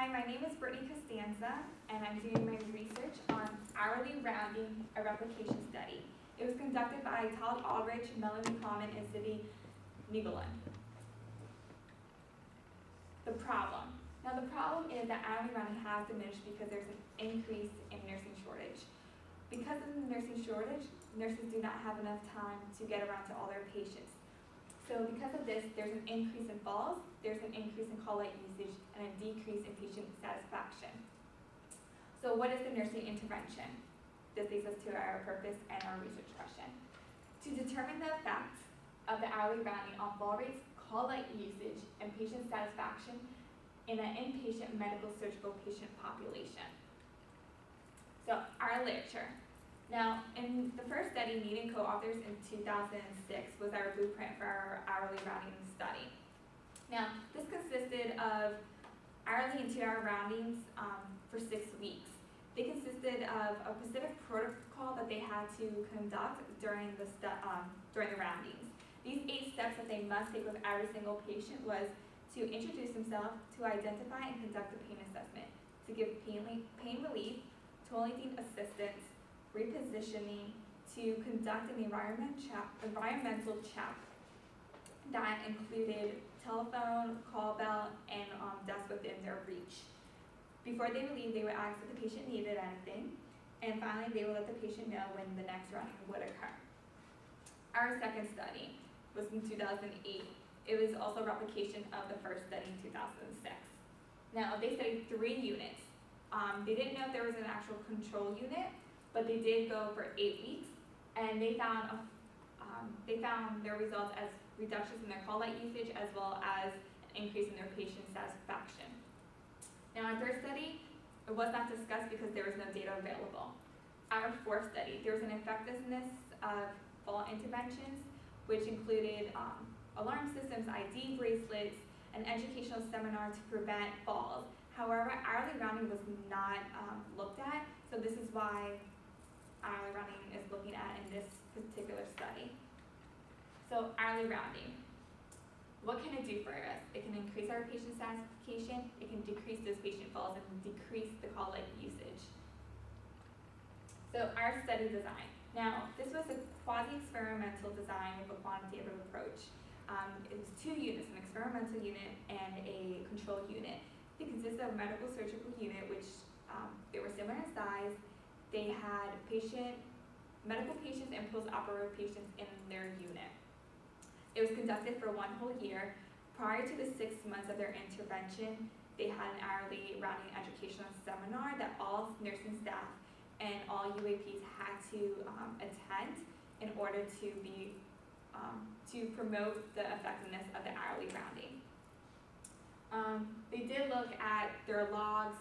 Hi, my name is Brittany Costanza, and I'm doing my research on hourly rounding, a replication study. It was conducted by Todd Aldrich, Melanie Common, and Sydney Nigolan. The problem. Now the problem is that hourly rounding has diminished because there's an increase in nursing shortage. Because of the nursing shortage, nurses do not have enough time to get around to all their patients. So because of this, there's an increase in falls, there's an increase in call light usage, and a decrease in patient satisfaction. So what is the nursing intervention? This leads us to our purpose and our research question. To determine the effect of the hourly rounding on fall rates, call light usage, and patient satisfaction in an inpatient medical surgical patient population. So our literature. Now, in the first study, Mead and co-authors in 2006 was our blueprint for our hourly rounding study. Now, this consisted of hourly and 2-hour roundings for 6 weeks. They consisted of a specific protocol that they had to conduct during the roundings. These 8 steps that they must take with every single patient was to introduce themselves, to identify and conduct a pain assessment, to give pain relief, toileting assistance, repositioning, to conduct an environmental check that included telephone, call bell, and desk within their reach. Before they would leave, they would ask if the patient needed anything, and finally they would let the patient know when the next rounding would occur. Our second study was in 2008. It was also a replication of the first study in 2006. Now, they studied 3 units. They didn't know if there was an actual control unit, but they did go for 8 weeks, and they found their results as reductions in their call light usage as well as an increase in their patient satisfaction. Now, our third study, it was not discussed because there was no data available. Our fourth study, there was an effectiveness of fall interventions, which included alarm systems, ID bracelets, an educational seminar to prevent falls. However, hourly rounding was not looked at, so this is why hourly rounding is looking at in this particular study. So hourly rounding, what can it do for us? It can increase our patient satisfaction, it can decrease those patient falls, and decrease the call light usage. So our study design. Now, this was a quasi-experimental design with a quantitative approach. It was 2 units, an experimental unit and a control unit. It consisted of a medical surgical unit, which they were similar in size. They had medical patients and post-operative patients in their unit. It was conducted for 1 whole year. Prior to the 6 months of their intervention, they had an hourly rounding educational seminar that all nursing staff and all UAPs had to attend in order to promote the effectiveness of the hourly rounding. They did look at their logs.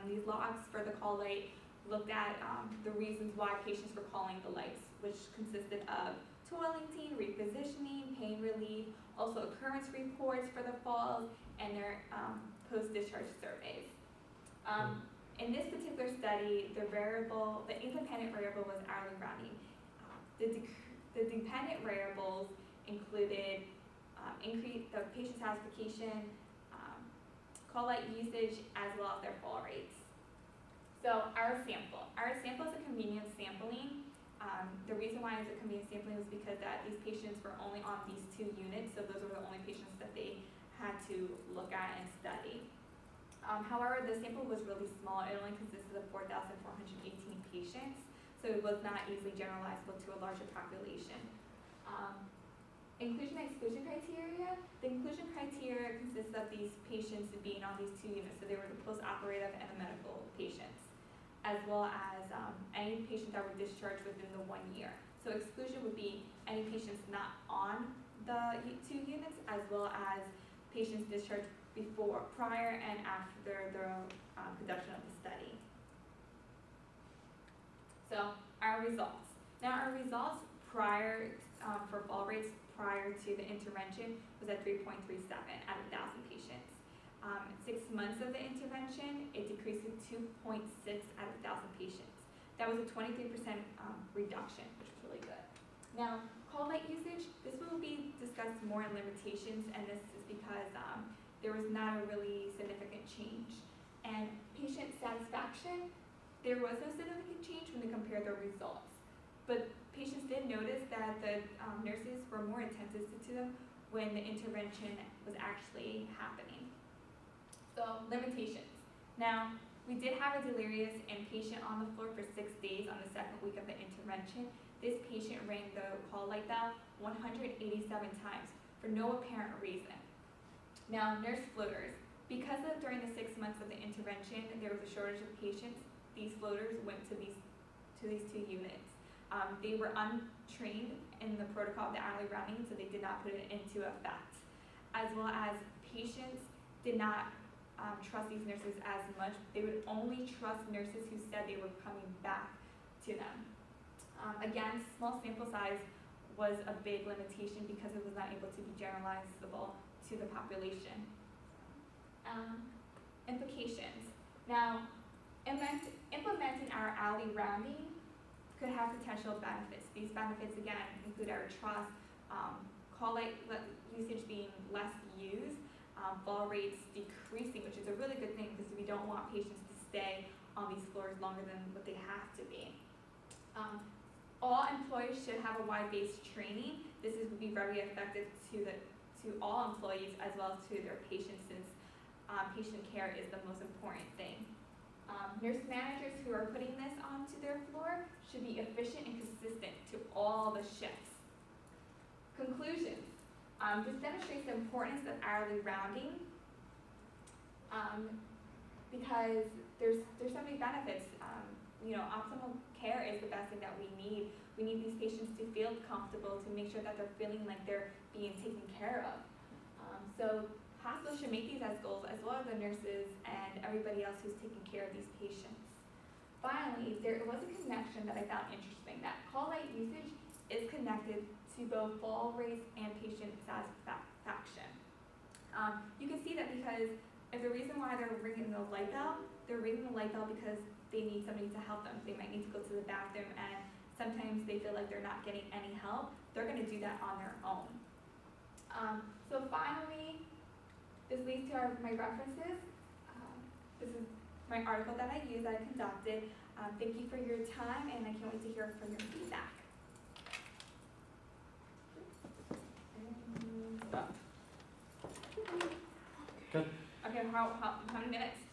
These logs for the call light looked at the reasons why patients were calling the lights, which consisted of toileting, repositioning, pain relief, also occurrence reports for the falls, and their post-discharge surveys. In this particular study, the independent variable was hourly rounding. The dependent variables included increase the patient satisfaction, call light usage, as well as their fall rates. So our sample is a convenience sampling. The reason why it's a convenience sampling was because these patients were only on these 2 units, so those were the only patients that they had to look at and study. However, the sample was really small. It only consisted of 4,418 patients, so it was not easily generalizable to a larger population. Inclusion and exclusion criteria. The inclusion criteria consists of these patients being on these 2 units, so they were the post-operative and the medical patients, as well as any patients that were discharged within the 1 year. So exclusion would be any patients not on the 2 units, as well as patients discharged prior and after the conduction of the study. So our results. Now our results for fall rates prior to the intervention was at 3.37 out of 1,000 patients. 6 months of the intervention, it decreased to 2.6 out of 1,000 patients. That was a 23% reduction, which was really good. Now, call light usage, this will be discussed more in limitations, and this is because there was not a really significant change. And patient satisfaction, there was no significant change when they compared their results. But patients did notice that the nurses were more attentive to them when the intervention was actually happening. So, limitations. Now, we did have a delirious inpatient on the floor for 6 days on the second week of the intervention. This patient rang the call light bell 187 times for no apparent reason. Now, nurse floaters. Because during the 6 months of the intervention, there was a shortage of patients, these floaters went to these two units. They were untrained in the protocol of the hourly rounding, so they did not put it into effect. As well as patients did not trust these nurses as much. They would only trust nurses who said they were coming back to them. Again, small sample size was a big limitation because it was not able to be generalizable to the population. Implications. Now, implementing our hourly rounding could have potential benefits. These benefits, again, include our trust, call light usage being less used, fall rates decreasing, which is a really good thing because we don't want patients to stay on these floors longer than what they have to be. All employees should have a wide-based training. This would be very effective to all employees as well as to their patients, since patient care is the most important thing. Nurse managers who are putting this onto their floor should be efficient and consistent to all the shifts. Conclusions. This demonstrates the importance of hourly rounding because there's so many benefits. Optimal care is the best thing that we need. We need these patients to feel comfortable, to make sure that they're feeling like they're being taken care of. So hospitals should make these as goals, as well as the nurses and everybody else who's taking care of these patients. Finally, there was a connection that I found interesting, that call light usage is connected to both fall rates and patient satisfaction. You can see that because if the reason why they're ringing the light bell, they're ringing the light bell because they need somebody to help them. They might need to go to the bathroom, and sometimes they feel like they're not getting any help. They're going to do that on their own. So finally, this leads to my references. This is my article that I used, that I conducted. Thank you for your time, and I can't wait to hear from your feedback. Good. Okay, how many minutes?